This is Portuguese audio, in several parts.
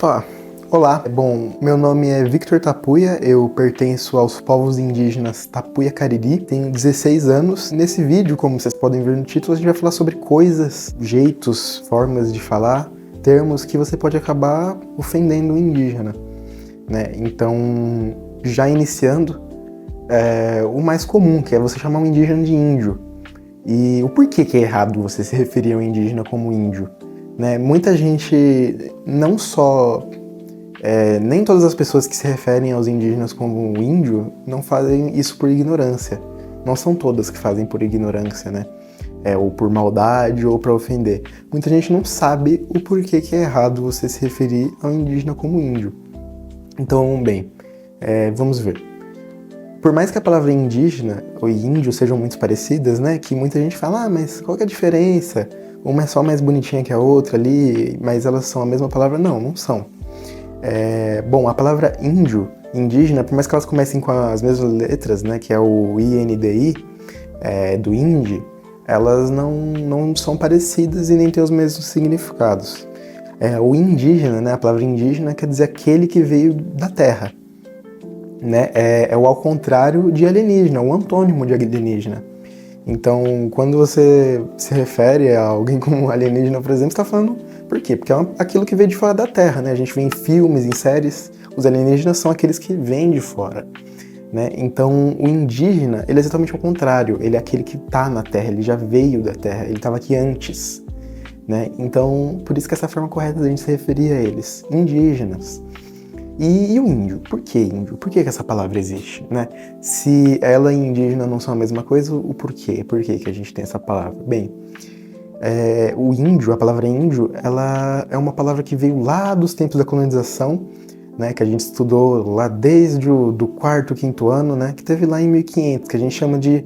Opa! Olá, bom, meu nome é Victor Tapuia, eu pertenço aos povos indígenas Tapuia Cariri, tenho 16 anos. Nesse vídeo, como vocês podem ver no título, a gente vai falar sobre coisas, jeitos, formas de falar, termos que você pode acabar ofendendo o indígena, né? Então, já iniciando, o mais comum, que é você chamar um indígena de índio. E o porquê que é errado você se referir ao indígena como índio, né? Muita gente, não só... nem todas as pessoas que se referem aos indígenas como índio não fazem isso por ignorância. Não são todas que fazem por ignorância, né? Ou por maldade ou para ofender. Muita gente não sabe o porquê que é errado você se referir ao indígena como índio. Então, bem, vamos ver. Por mais que a palavra indígena ou índio sejam muito parecidas, né? Que muita gente fala, mas qual que é a diferença? Uma é só mais bonitinha que a outra ali, mas elas são a mesma palavra? Não, não são. Bom, a palavra índio, indígena, por mais que elas comecem com as mesmas letras, né, que é o INDI, do Indi, elas não são parecidas e nem têm os mesmos significados. O indígena, né, a palavra indígena quer dizer aquele que veio da terra, né, é o ao contrário de alienígena, o antônimo de alienígena. Então, quando você se refere a alguém como alienígena, por exemplo, você está falando por quê? Porque é aquilo que veio de fora da Terra, né? A gente vê em filmes, em séries, os alienígenas são aqueles que vêm de fora, né? Então, o indígena, ele é exatamente o contrário. Ele é aquele que está na Terra, ele já veio da Terra, ele estava aqui antes, né? Então, por isso que essa forma correta da gente se referir a eles, indígenas. E o índio? Por que índio? Por que essa palavra existe, né? Se ela e indígena não são a mesma coisa, o porquê? Por que a gente tem essa palavra? Bem, o índio, a palavra índio, ela é uma palavra que veio lá dos tempos da colonização, né? Que a gente estudou lá desde do quarto, quinto ano, né? Que teve lá em 1500, que a gente chama de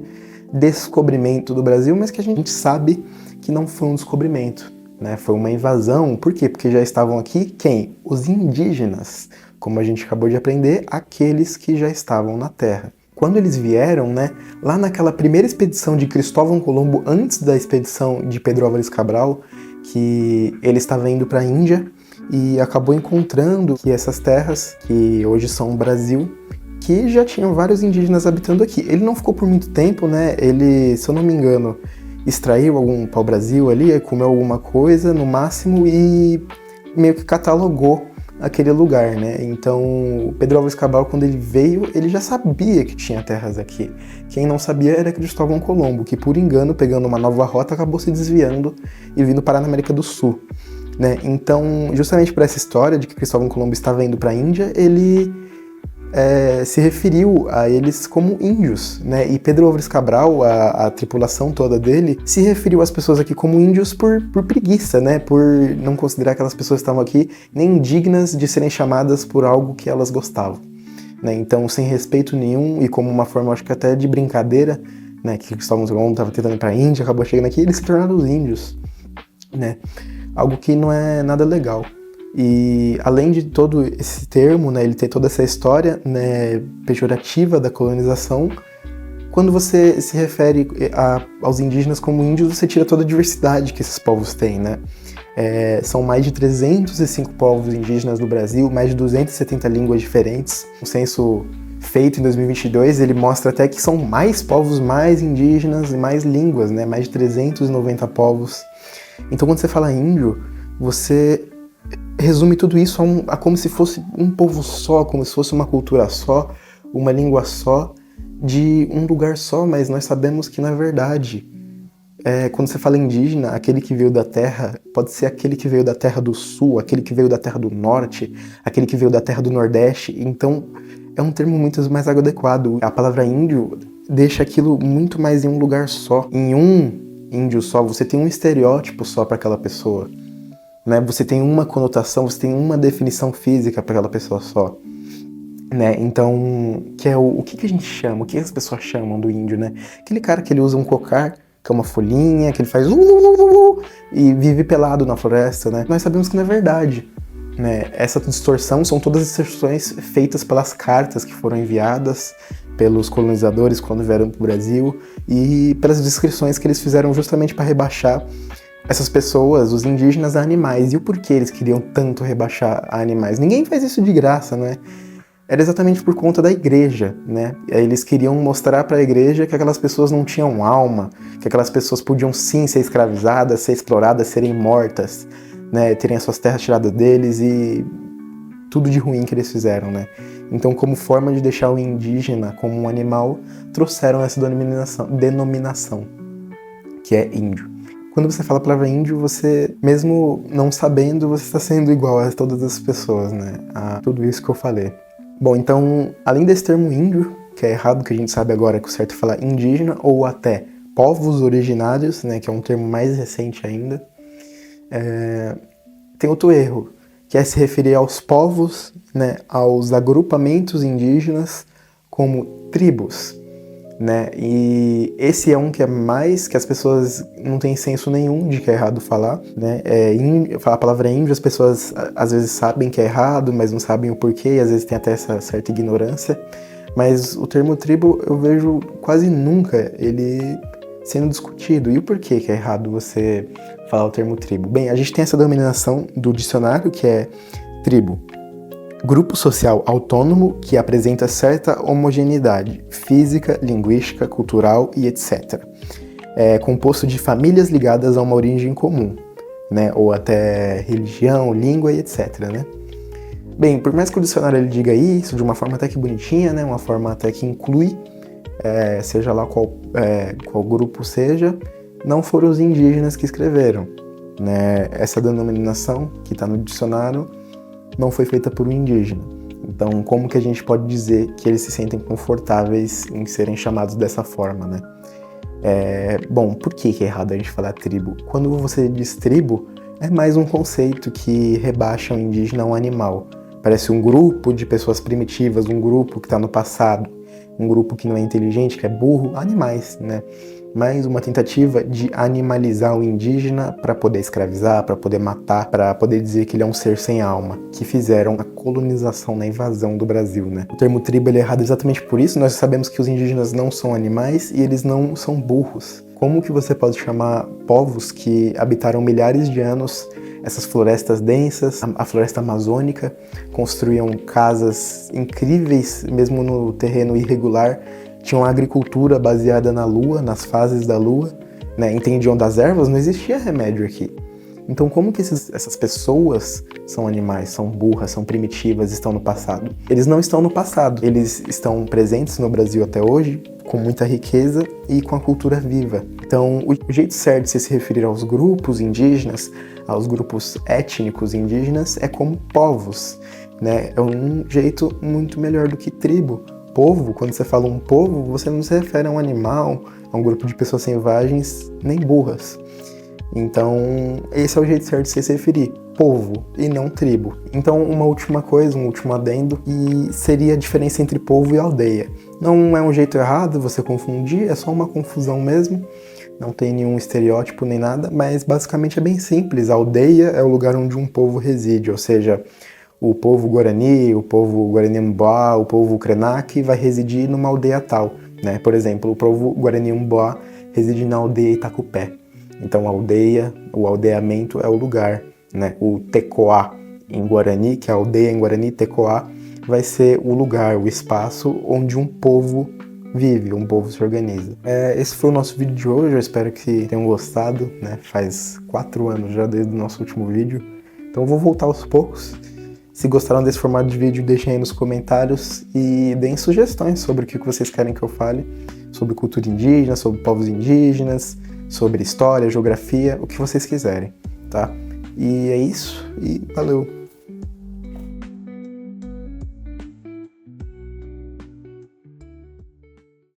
descobrimento do Brasil, mas que a gente sabe que não foi um descobrimento, né? Foi uma invasão. Por quê? Porque já estavam aqui quem? Os indígenas. Como a gente acabou de aprender, aqueles que já estavam na Terra. Quando eles vieram, né, lá naquela primeira expedição de Cristóvão Colombo, antes da expedição de Pedro Álvares Cabral, que ele estava indo para a Índia e acabou encontrando que essas terras, que hoje são o Brasil, que já tinham vários indígenas habitando aqui. Ele não ficou por muito tempo, né? Ele, se eu não me engano, extraiu algum pau-brasil ali, comeu alguma coisa, no máximo, e meio que catalogou aquele lugar, né? Então, o Pedro Álvares Cabral, quando ele veio, ele já sabia que tinha terras aqui. Quem não sabia era Cristóvão Colombo, que por engano, pegando uma nova rota, acabou se desviando e vindo parar na América do Sul, né? Então, justamente por essa história de que Cristóvão Colombo estava indo para a Índia, ele se referiu a eles como índios, né? E Pedro Álvares Cabral, a tripulação toda dele, se referiu às pessoas aqui como índios por preguiça, né? Por não considerar que aquelas pessoas que estavam aqui nem dignas de serem chamadas por algo que elas gostavam, né? Então, sem respeito nenhum e como uma forma, acho que até de brincadeira, né? Que Cristóvão Colombo estava tentando ir para a Índia, acabou chegando aqui, eles se tornaram os índios, né? Algo que não é nada legal. E além de todo esse termo, né, ele ter toda essa história, né, pejorativa da colonização, quando você se refere aos indígenas como índios, você tira toda a diversidade que esses povos têm, né? São mais de 305 povos indígenas no Brasil, mais de 270 línguas diferentes. O censo feito em 2022, ele mostra até que são mais povos, mais indígenas e mais línguas, né? Mais de 390 povos. Então, quando você fala índio, você resume tudo isso a como se fosse um povo só, como se fosse uma cultura só, uma língua só, de um lugar só, mas nós sabemos que, na verdade, quando você fala indígena, aquele que veio da terra, pode ser aquele que veio da terra do sul, aquele que veio da terra do norte, aquele que veio da terra do nordeste, então é um termo muito mais adequado. A palavra índio deixa aquilo muito mais em um lugar só. Em um índio só, você tem um estereótipo só para aquela pessoa, né? Você tem uma conotação, você tem uma definição física para aquela pessoa só, né? Então, que é o que a gente chama, o que as pessoas chamam do índio, né? Aquele cara que ele usa um cocar, que é uma folhinha, que ele faz e vive pelado na floresta, né? Nós sabemos que não é verdade, né? Essa distorção são todas as distorções feitas pelas cartas que foram enviadas pelos colonizadores quando vieram para o Brasil e pelas descrições que eles fizeram justamente para rebaixar essas pessoas, os indígenas, a animais. E o porquê eles queriam tanto rebaixar a animais? Ninguém faz isso de graça, né? Era exatamente por conta da igreja, né? Eles queriam mostrar para a igreja que aquelas pessoas não tinham alma, que aquelas pessoas podiam sim ser escravizadas, ser exploradas, serem mortas, né? Terem as suas terras tiradas deles e tudo de ruim que eles fizeram, né? Então, como forma de deixar o indígena como um animal, trouxeram essa denominação, que é índio. Quando você fala a palavra índio, você, mesmo não sabendo, você está sendo igual a todas as pessoas, né? A tudo isso que eu falei. Bom, então, além desse termo índio, que é errado, que a gente sabe agora que o certo é falar indígena, ou até povos originários, né, que é um termo mais recente ainda, tem outro erro, que é se referir aos povos, né, aos agrupamentos indígenas como tribos, né, e esse é um que é mais, que as pessoas não têm senso nenhum de que é errado falar, né, falar a palavra índio, as pessoas às vezes sabem que é errado, mas não sabem o porquê, e às vezes tem até essa certa ignorância, mas o termo tribo eu vejo quase nunca ele sendo discutido. E o porquê que é errado você falar o termo tribo? Bem, a gente tem essa denominação do dicionário que é tribo: grupo social autônomo que apresenta certa homogeneidade física, linguística, cultural e etc. É composto de famílias ligadas a uma origem comum, né? Ou até religião, língua e etc, né? Bem, por mais que o dicionário ele diga isso de uma forma até que bonitinha, né? Uma forma até que inclui, seja lá qual grupo seja, não foram os indígenas que escreveram, né? Essa denominação que está no dicionário não foi feita por um indígena. Então, como que a gente pode dizer que eles se sentem confortáveis em serem chamados dessa forma, né? Bom, por que é errado a gente falar tribo? Quando você diz tribo, é mais um conceito que rebaixa o indígena a um animal. Parece um grupo de pessoas primitivas, um grupo que está no passado, um grupo que não é inteligente, que é burro, animais, né? Mais uma tentativa de animalizar o indígena para poder escravizar, para poder matar, para poder dizer que ele é um ser sem alma, que fizeram a colonização, na invasão do Brasil, né? O termo tribo ele é errado exatamente por isso. Nós sabemos que os indígenas não são animais e eles não são burros. Como que você pode chamar povos que habitaram milhares de anos essas florestas densas, a floresta amazônica, construíam casas incríveis, mesmo no terreno irregular, tinham uma agricultura baseada na lua, nas fases da lua, né? Entendiam das ervas, não existia remédio aqui. Então como que essas pessoas são animais, são burras, são primitivas, estão no passado? Eles não estão no passado, eles estão presentes no Brasil até hoje, com muita riqueza e com a cultura viva. Então o jeito certo de se referir aos grupos indígenas, aos grupos étnicos indígenas, é como povos, né? É um jeito muito melhor do que tribo. Povo, quando você fala um povo, você não se refere a um animal, a um grupo de pessoas selvagens, nem burras. Então, esse é o jeito certo de se referir, povo e não tribo. Então, uma última coisa, um último adendo, e seria a diferença entre povo e aldeia. Não é um jeito errado você confundir, é só uma confusão mesmo, não tem nenhum estereótipo nem nada, mas basicamente é bem simples. A aldeia é o lugar onde um povo reside, ou seja, o povo Guarani, o povo Guarani-Mboá, o povo Krenak vai residir numa aldeia tal, né? Por exemplo, o povo Guarani-Mboá reside na aldeia Itacupé. Então, a aldeia, o aldeamento é o lugar, né? O Tecoá em Guarani, que é a aldeia em Guarani, Tecoá, vai ser o lugar, o espaço onde um povo vive, um povo se organiza. Esse foi o nosso vídeo de hoje, eu espero que tenham gostado, né? Faz 4 anos já desde o nosso último vídeo, então eu vou voltar aos poucos. Se gostaram desse formato de vídeo, deixem aí nos comentários e deem sugestões sobre o que vocês querem que eu fale, sobre cultura indígena, sobre povos indígenas, sobre história, geografia, o que vocês quiserem, tá? E é isso, e valeu!